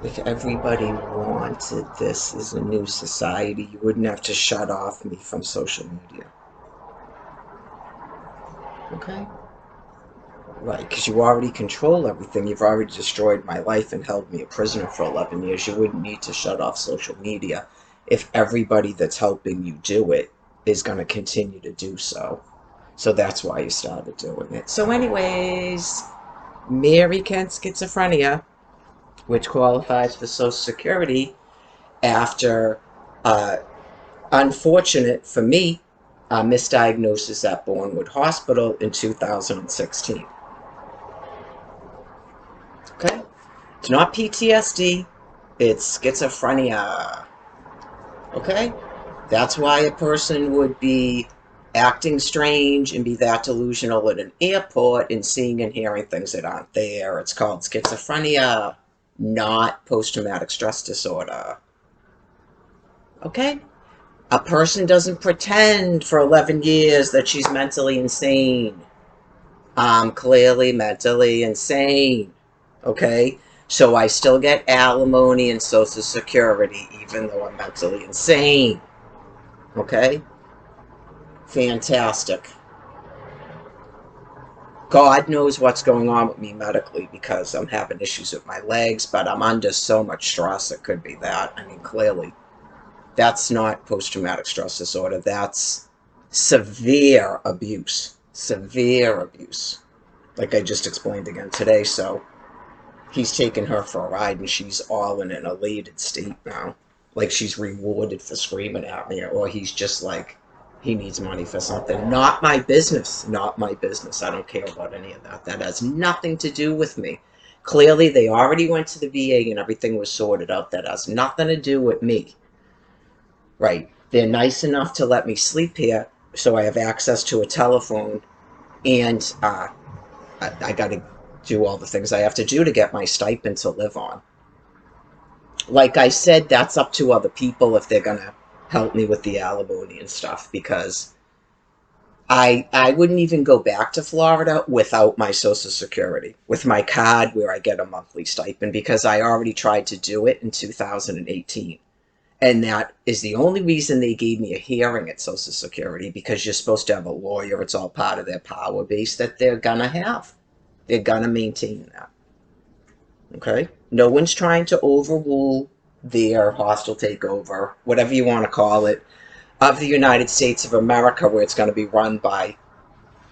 If everybody wanted this as a new society, you wouldn't have to shut off me from social media. Okay? Right, because you already control everything. You've already destroyed my life and held me a prisoner for 11 years. You wouldn't need to shut off social media if everybody that's helping you do it is going to continue to do so. So that's why you started doing it. So, anyways, Mary Kent schizophrenia, which qualifies for Social Security after, uh, unfortunate for me, a misdiagnosis at Bournemouth Hospital in 2016. Okay? It's not PTSD, it's schizophrenia. Okay? That's why a person would be acting strange and be that delusional at an airport and seeing and hearing things that aren't there. It's called schizophrenia, not post traumatic stress disorder. Okay? A person doesn't pretend for 11 years that she's mentally insane. I'm clearly mentally insane. Okay? So I still get alimony and Social Security even though I'm mentally insane. Okay? Fantastic. God knows what's going on with me medically because I'm having issues with my legs, but I'm under so much stress. It could be that. I mean, clearly, that's not post traumatic stress disorder. That's severe abuse. Severe abuse. Like I just explained again today. So he's taking her for a ride and she's all in an elated state now. Like she's rewarded for screaming at me, or he's just like, he needs money for something. Not my business. Not my business. I don't care about any of that. That has nothing to do with me. Clearly, they already went to the VA and everything was sorted out. That has nothing to do with me. Right. They're nice enough to let me sleep here, so I have access to a telephone, and I got to do all the things I have to do to get my stipend to live on. Like I said, that's up to other people if they're going to help me with the alimony and stuff, because I wouldn't even go back to Florida without my Social Security, with my card where I get a monthly stipend, because I already tried to do it in 2018. And that is the only reason they gave me a hearing at Social Security, because you're supposed to have a lawyer. It's all part of their power base that they're going to have. They're going to maintain that. Okay? No one's trying to overrule their hostile takeover, whatever you want to call it, of the United States of America, where it's going to be run by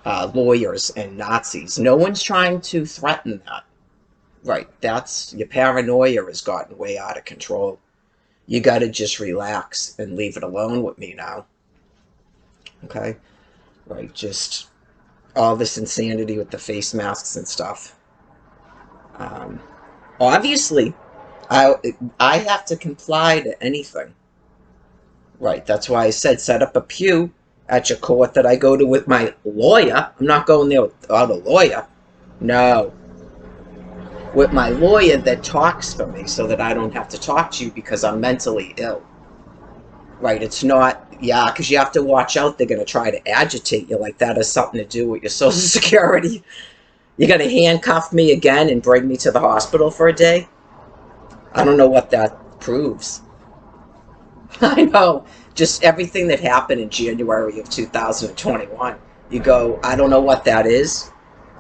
lawyers and Nazis. No one's trying to threaten that. Right. That's your paranoia has gotten way out of control. You got to just relax and leave it alone with me now. Okay? Right. Just all this insanity with the face masks and stuff. Um, Obviously, I I have to comply to anything. Right. That's why I said set up a pew at your court that I go to with my lawyer. I'm not going there without a lawyer. No. With my lawyer that talks for me so that I don't have to talk to you because I'm mentally ill. Right. It's not, yeah, because you have to watch out. They're going to try to agitate you like that has something to do with your Social Security. You're going to handcuff me again and bring me to the hospital for a day? I don't know what that proves. I know. Just everything that happened in January of 2021. You go, I don't know what that is.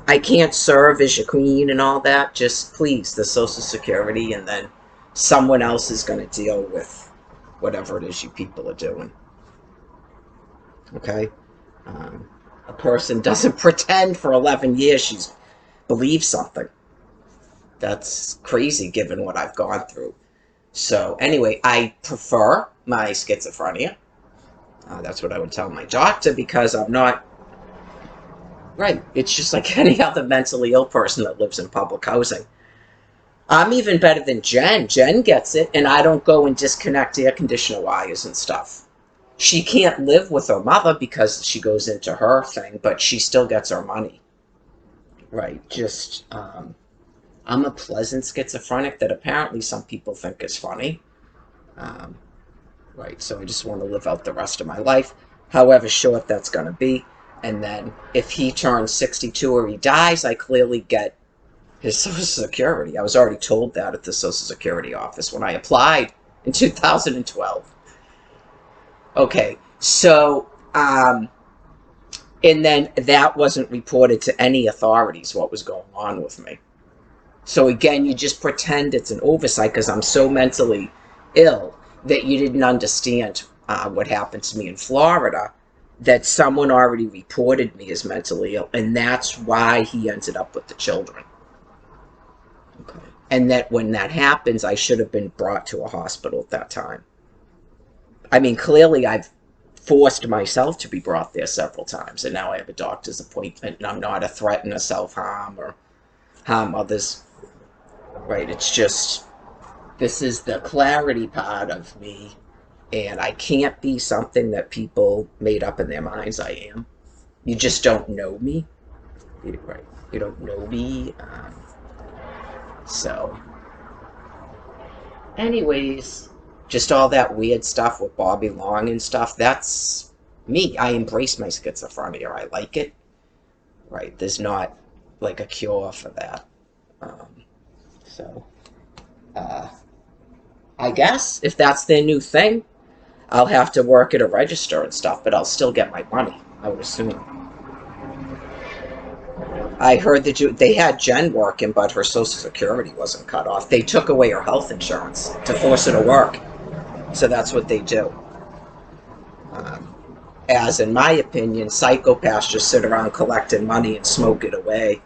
I can't serve as your queen and all that. Just please, the Social Security, and then someone else is going to deal with whatever it is you people are doing. Okay? Um, a person doesn't pretend for 11 years she's believes something. That's crazy given what I've gone through. So, anyway, I prefer my schizophrenia. That's what I would tell my doctor, because I'm not right. It's just like any other mentally ill person that lives in public housing. I'm even better than Jen. Jen gets it, and I don't go and disconnect air conditioner wires and stuff. She can't live with her mother because she goes into her thing, but she still gets her money. Right. Just, I'm a pleasant schizophrenic that apparently some people think is funny. Um, right. So I just want to live out the rest of my life, however short that's going to be. And then if he turns 62 or he dies, I clearly get his Social Security. I was already told that at the Social Security office when I applied in 2012. Okay, so, and then that wasn't reported to any authorities what was going on with me. So again, you just pretend it's an oversight because I'm so mentally ill that you didn't understand what happened to me in Florida, that someone already reported me as mentally ill, and that's why he ended up with the children. Okay. And that when that happens, I should have been brought to a hospital at that time. I mean, clearly I've forced myself to be brought there several times, and now I have a doctor's appointment, and I'm not a threat to self-harm or harm others. Right? It's just, this is the clarity part of me, and I can't be something that people made up in their minds I am. You just don't know me. Right? You don't know me. So, anyways, just all that weird stuff with Bobby Long and stuff, that's me. I embrace my schizophrenia. I like it. Right? There's not like a cure for that. So, uh, I guess if that's their new thing, I'll have to work at a register and stuff, but I'll still get my money, I would assume. I heard that they had Jen working, but her Social Security wasn't cut off. They took away her health insurance to force her to work. So that's what they do. Um, as in my opinion, psychopaths just sit around collecting money and smoke it away.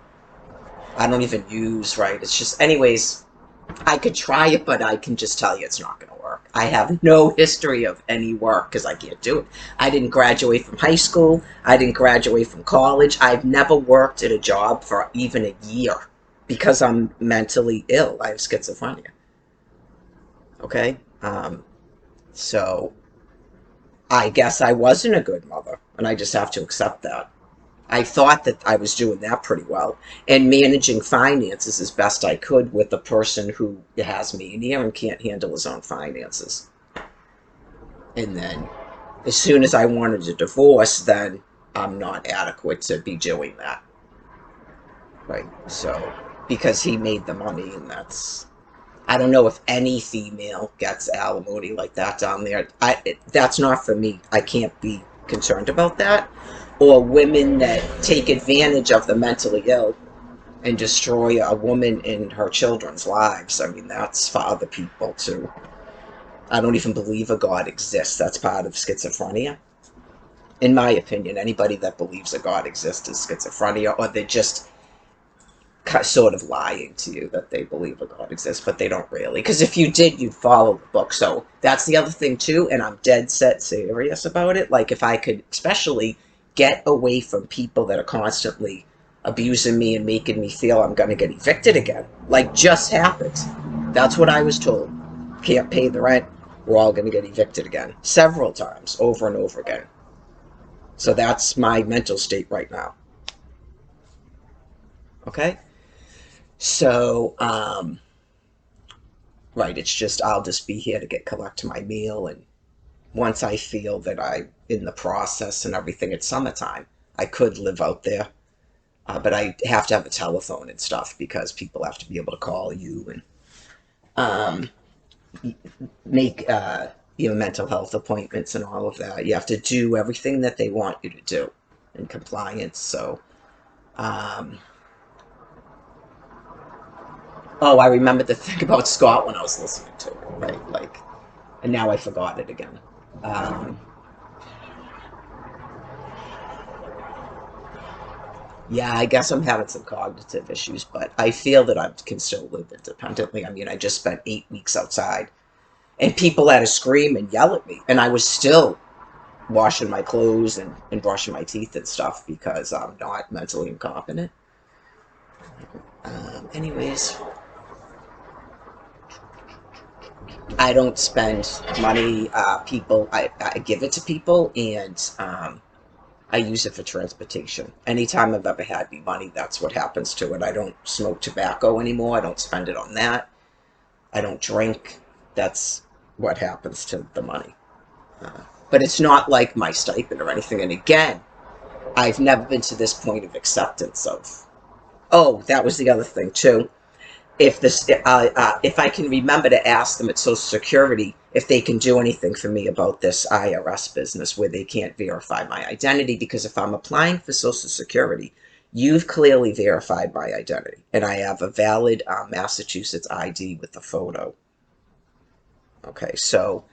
I don't even use, right? It's just, anyways, I could try it, but I can just tell you it's not going to work. I have no history of any work because I can't do it. I didn't graduate from high school. I didn't graduate from college. I've never worked at a job for even a year because I'm mentally ill. I have schizophrenia. Okay? So I guess I wasn't a good mother, and I just have to accept that. I thought that I was doing that pretty well and managing finances as best I could with a person who has mania and can't handle his own finances. And then as soon as I wanted a divorce, then I'm not adequate to be doing that. Right? So, because he made the money, and that's, I don't know if any female gets alimony like that down there. That's not for me. I can't be concerned about that. Or women that take advantage of the mentally ill and destroy a woman and her children's lives. I mean, that's for other people too. I don't even believe a God exists. That's part of schizophrenia. In my opinion, anybody that believes a God exists is schizophrenia, or they're just sort of lying to you that they believe a God exists, but they don't really. Because if you did, you'd follow the book. So that's the other thing too, and I'm dead set serious about it. Like, if I could especially get away from people that are constantly abusing me and making me feel I'm going to get evicted again. Like, just happened. That's what I was told. Can't pay the rent, we're all going to get evicted again. Several times, over and over again. So that's my mental state right now. Okay? So, right, it's just, I'll just be here to collect my meal, and once I feel that I'm in the process and everything, it's summertime, I could live out there. But I have to have a telephone and stuff because people have to be able to call you and um, make mental health appointments and all of that. You have to do everything that they want you to do in compliance. So, um, oh, I remember the thing about Scott when I was listening to it, right? Like, and now I forgot it again. Um, yeah, I guess I'm having some cognitive issues, but I feel that I can still live independently. I mean, I just spent 8 weeks outside, and people had to scream and yell at me, and I was still washing my clothes and brushing my teeth and stuff because I'm not mentally incompetent. Anyways, I don't spend money. I give it to people, and I use it for transportation. Anytime I've ever had any money, that's what happens to it. I don't smoke tobacco anymore. I don't spend it on that. I don't drink. That's what happens to the money. But it's not like my stipend or anything. And again, I've never been to this point of acceptance of Oh, that was the other thing too. If I can remember to ask them at Social Security if they can do anything for me about this IRS business where they can't verify my identity, because if I'm applying for Social Security, you've clearly verified my identity, and I have a valid Massachusetts ID with the photo. Okay, so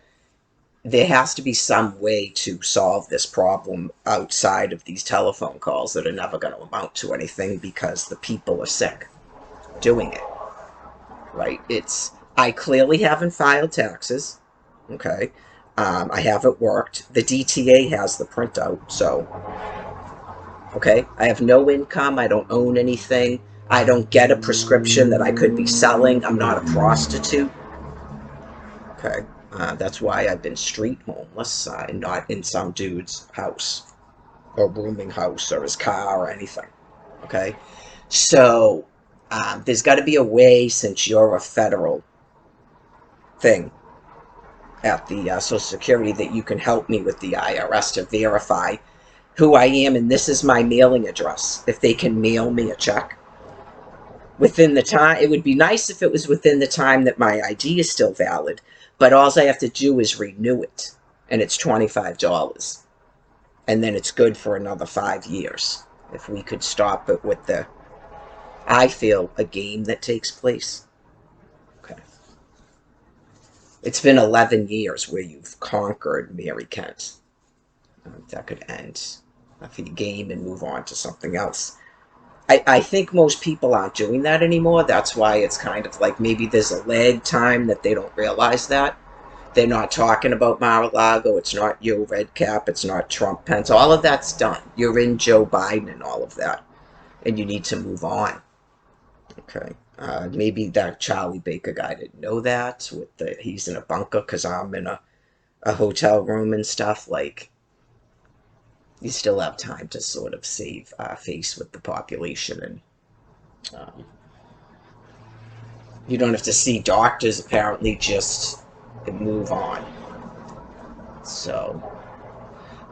there has to be some way to solve this problem outside of these telephone calls that are never going to amount to anything because the people are sick doing it. Right? I clearly haven't filed taxes. Okay. I haven't worked. The DTA has the printout. So, okay. I have no income. I don't own anything. I don't get a prescription that I could be selling. I'm not a prostitute. Okay. That's why I've been street homeless and not in some dude's house or rooming house or his car or anything. Okay. So, there's got to be a way, since you're a federal thing at the Social Security, that you can help me with the IRS to verify who I am, and this is my mailing address. If they can mail me a check within the time, it would be nice if it was within the time that my ID is still valid, but all I have to do is renew it, and it's $25, and then it's good for another 5 years. If we could stop it with the, I feel, a game that takes place. Okay. It's been 11 years where you've conquered Mary Kent. That could end for your game and move on to something else. I think most people aren't doing that anymore. That's why it's kind of like maybe there's a lag time that they don't realize that. They're not talking about Mar-a-Lago. It's not Joe Redcap. It's not Trump Pence. All of that's done. You're in Joe Biden and all of that. And you need to move on. Okay. Maybe that Charlie Baker guy didn't know that. He's in a bunker because I'm in a hotel room and stuff. Like, you still have time to sort of save face with the population, and um, you don't have to see doctors. Apparently, just move on. So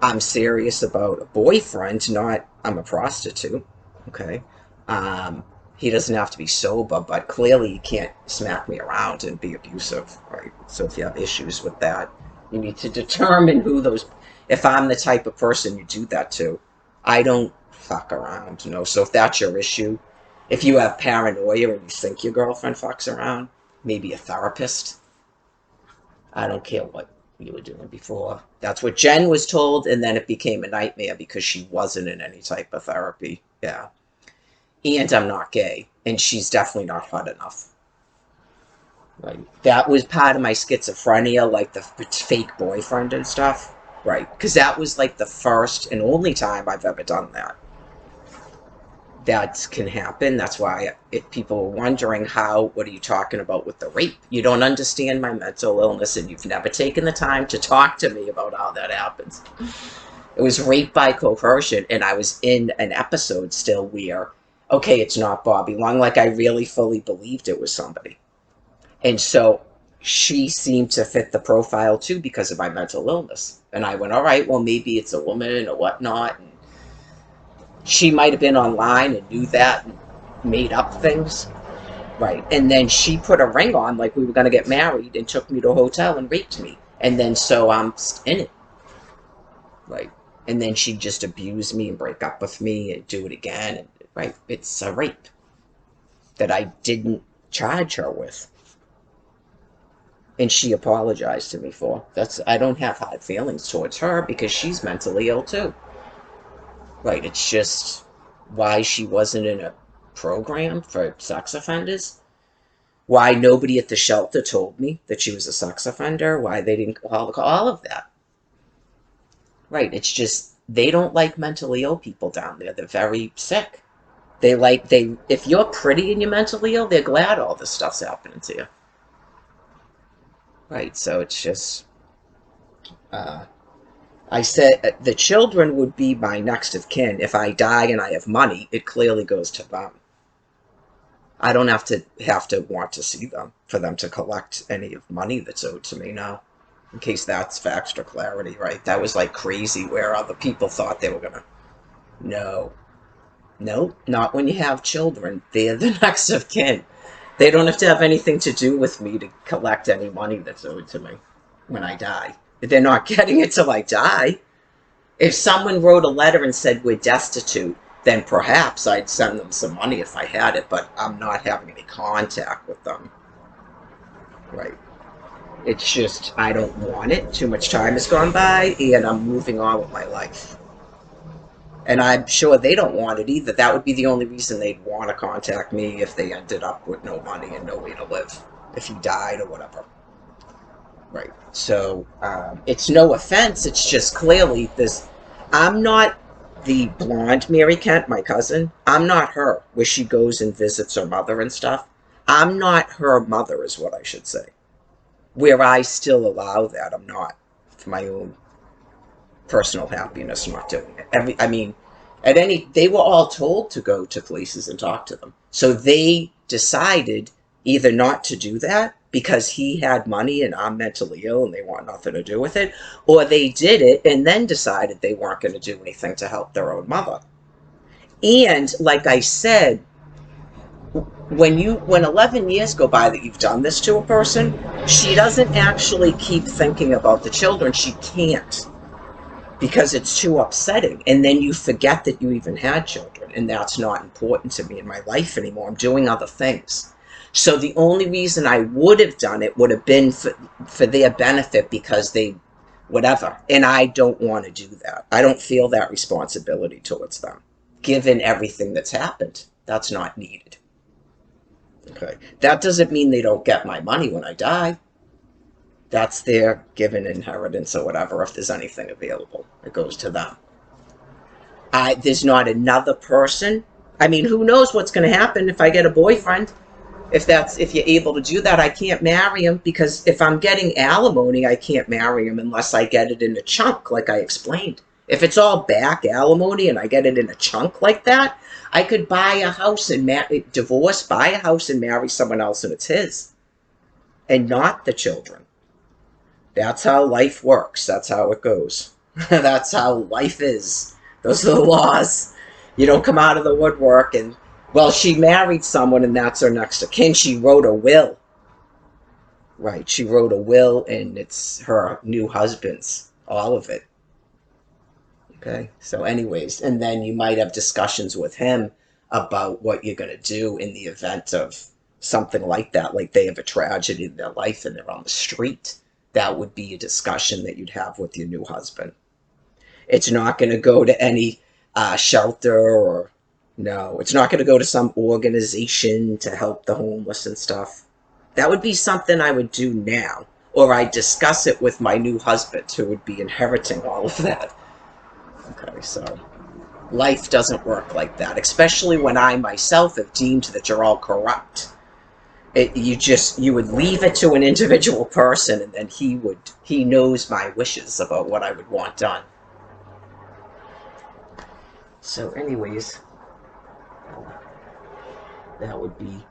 I'm serious about a boyfriend, not I'm a prostitute. Okay. Um, he doesn't have to be sober, but clearly he can't smack me around and be abusive, right? So if you have issues with that, you need to determine who those. If I'm the type of person you do that to, I don't fuck around, you know. So if that's your issue, if you have paranoia and you think your girlfriend fucks around, maybe a therapist. I don't care what you were doing before. That's what Jen was told, and then it became a nightmare because she wasn't in any type of therapy. Yeah. And I'm not gay, and she's definitely not hot enough. Right. That was part of my schizophrenia, like the fake boyfriend and stuff. Right. Because that was like the first and only time I've ever done that. That can happen. That's why if people were wondering what are you talking about with the rape? You don't understand my mental illness, and you've never taken the time to talk to me about how that happens. It was rape by coercion, and I was in an episode still where, okay, it's not Bobby Long. Like, I really fully believed it was somebody. And so she seemed to fit the profile too because of my mental illness. And I went, all right, well, maybe it's a woman or whatnot. And she might have been online and knew that and made up things. Right. And then she put a ring on like we were going to get married and took me to a hotel and raped me. And then so I'm in it. Right. And then she'd just abuse me and break up with me and do it again. And, right. It's a rape that I didn't charge her with. And she apologized to me for. I don't have hard feelings towards her because she's mentally ill too. Right, it's just why she wasn't in a program for sex offenders. Why nobody at the shelter told me that she was a sex offender. Why they didn't all of that. Right, it's just they don't like mentally ill people down there. They're very sick. They if you're pretty and you're mentally ill, they're glad all this stuff's happening to you. Right, so it's just uh I said the children would be my next of kin. If I die and I have money, it clearly goes to them. I don't have to want to see them for them to collect any of money that's owed to me now. In case that's for extra clarity, right? That was like crazy where other people thought they were gonna. No. No, not when you have children. They're the next of kin. They don't have to have anything to do with me to collect any money that's owed to me when I die. They're not getting it till I die. If someone wrote a letter and said we're destitute, then perhaps I'd send them some money if I had it, but I'm not having any contact with them. Right. It's just, I don't want it. Too much time has gone by, and I'm moving on with my life. And I'm sure they don't want it either. That would be the only reason they'd want to contact me if they ended up with no money and no way to live. If he died or whatever. Right. So, it's no offense. It's just clearly this. I'm not the blonde Mary Kent, my cousin. I'm not her, where she goes and visits her mother and stuff. I'm not her mother, is what I should say. Where I still allow that. I'm not. For my own personal happiness, I'm not doing it. I mean, they were all told to go to places and talk to them. So they decided either not to do that because he had money and I'm mentally ill and they want nothing to do with it, or they did it and then decided they weren't going to do anything to help their own mother. And like I said, when 11 years go by that you've done this to a person, she doesn't actually keep thinking about the children. She can't, because it's too upsetting. And then you forget that you even had children, and that's not important to me in my life anymore. I'm doing other things. So the only reason I would have done it would have been for their benefit, because they, whatever. And I don't want to do that. I don't feel that responsibility towards them, given everything that's happened. That's not needed. Okay. That doesn't mean they don't get my money when I die. That's their given inheritance or whatever. If there's anything available, it goes to them. There's not another person. I mean, who knows what's going to happen if I get a boyfriend? If you're able to do that, I can't marry him, because if I'm getting alimony, I can't marry him unless I get it in a chunk, like I explained. If it's all back alimony and I get it in a chunk like that, I could buy a house and divorce, buy a house and marry someone else, and it's his, and not the children. That's how life works. That's how it goes. That's how life is. Those are the laws. You don't come out of the woodwork and, well, she married someone and that's her next of kin. She wrote a will. Right, she wrote a will and it's her new husband's. All of it. Okay, so anyways, and then you might have discussions with him about what you're going to do in the event of something like that, like they have a tragedy in their life and they're on the street. That would be a discussion that you'd have with your new husband. It's not going to go to any shelter, or no, it's not going to go to some organization to help the homeless and stuff. That would be something I would do now, or I'd discuss it with my new husband, who would be inheriting all of that. Okay, so life doesn't work like that, especially when I myself have deemed that you're all corrupt. You would leave it to an individual person, and then he knows my wishes about what I would want done. So anyways, that would be,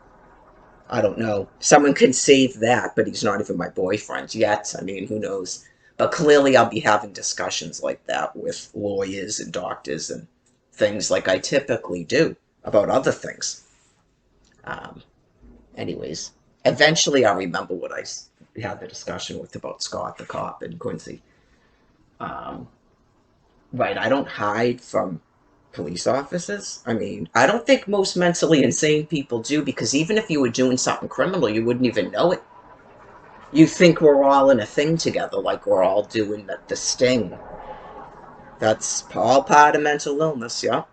I don't know. Someone can save that, but he's not even my boyfriend yet. I mean, who knows? But clearly I'll be having discussions like that with lawyers and doctors and things, like I typically do about other things. Anyways, eventually I'll remember what I had the discussion with about Scott the cop and Quincy. Right, I don't hide from police officers. I mean, I don't think most mentally insane people do, because even if you were doing something criminal, you wouldn't even know it. You think we're all in a thing together, like we're all doing the sting. That's all part of mental illness, yeah?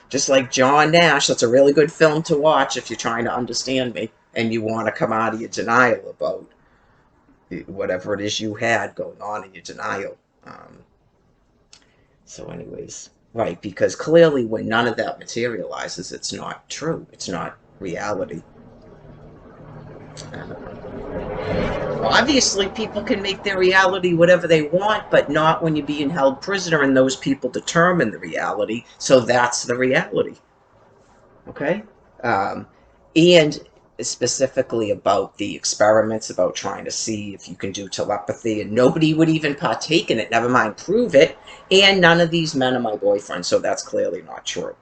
Just like John Nash, that's a really good film to watch if you're trying to understand me and you want to come out of your denial about whatever it is you had going on in your denial. So anyways, right, because clearly when none of that materializes, it's not true. It's not reality. Obviously, people can make their reality whatever they want, but not when you're being held prisoner and those people determine the reality. So that's the reality. Okay? And specifically about the experiments, about trying to see if you can do telepathy, and nobody would even partake in it, never mind prove it. And none of these men are my boyfriend, so that's clearly not true.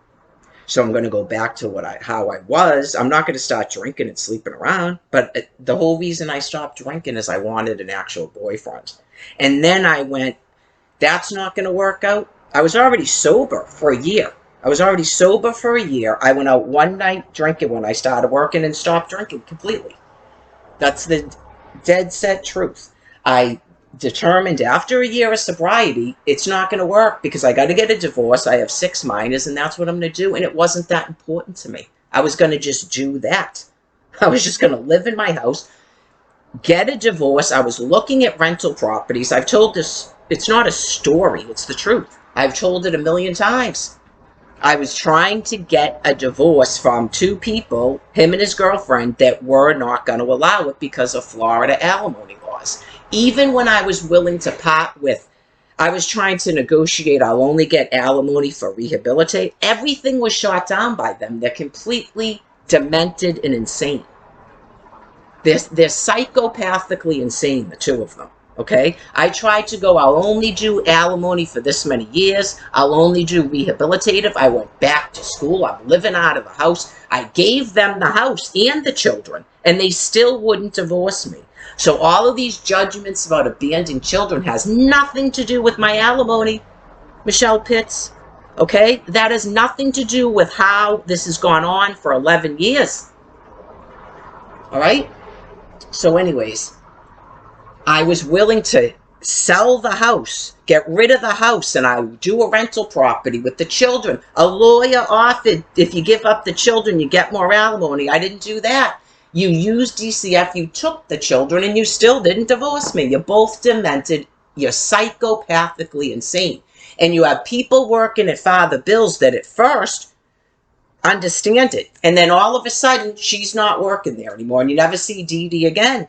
So I'm going to go back to how I was. I'm not going to start drinking and sleeping around, but the whole reason I stopped drinking is I wanted an actual boyfriend. And then I went, that's not going to work out. I was already sober for a year. I went out one night drinking when I started working and stopped drinking completely. That's the dead set truth. I determined after a year of sobriety, it's not going to work because I got to get a divorce. I have 6 minors, and that's what I'm going to do. And it wasn't that important to me. I was going to just do that. I was just going to live in my house, get a divorce. I was looking at rental properties. I've told this, it's not a story, it's the truth. I've told it a million times. I was trying to get a divorce from 2 people, him and his girlfriend, that were not going to allow it because of Florida alimony laws. Even when I was willing to part with, I was trying to negotiate, I'll only get alimony for rehabilitate. Everything was shot down by them. They're completely demented and insane. They're psychopathically insane, the 2 of them. Okay, I tried to go, I'll only do alimony for this many years. I'll only do rehabilitative. I went back to school. I'm living out of the house. I gave them the house and the children, and they still wouldn't divorce me. So all of these judgments about abandoning children has nothing to do with my alimony, Michelle Pitts. Okay, that has nothing to do with how this has gone on for 11 years. All right. So anyways, I was willing to sell the house, get rid of the house, and I would do a rental property with the children. A lawyer offered, if you give up the children, you get more alimony. I didn't do that. You used DCF, you took the children, and you still didn't divorce me. You're both demented. You're psychopathically insane. And you have people working at Father Bill's that at first understand it. And then all of a sudden, she's not working there anymore, and you never see Dee Dee again.